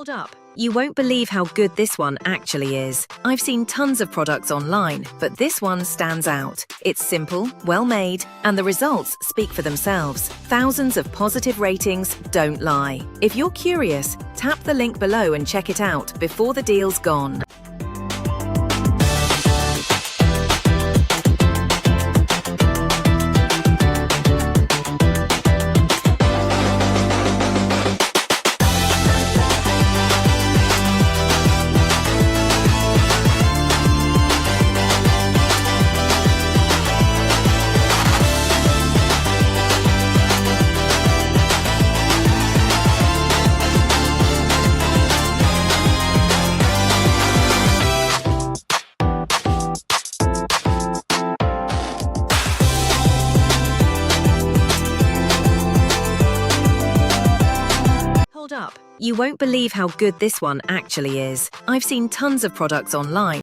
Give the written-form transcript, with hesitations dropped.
Hold up. You won't believe how good this one actually is. I've seen tons of products online, but this one stands out. It's simple, well made, and the results speak for themselves. Thousands of positive ratings don't lie. If you're curious, tap the link below and check it out before the deal's gone. Hold up. You won't believe how good this one actually is. I've seen tons of products online.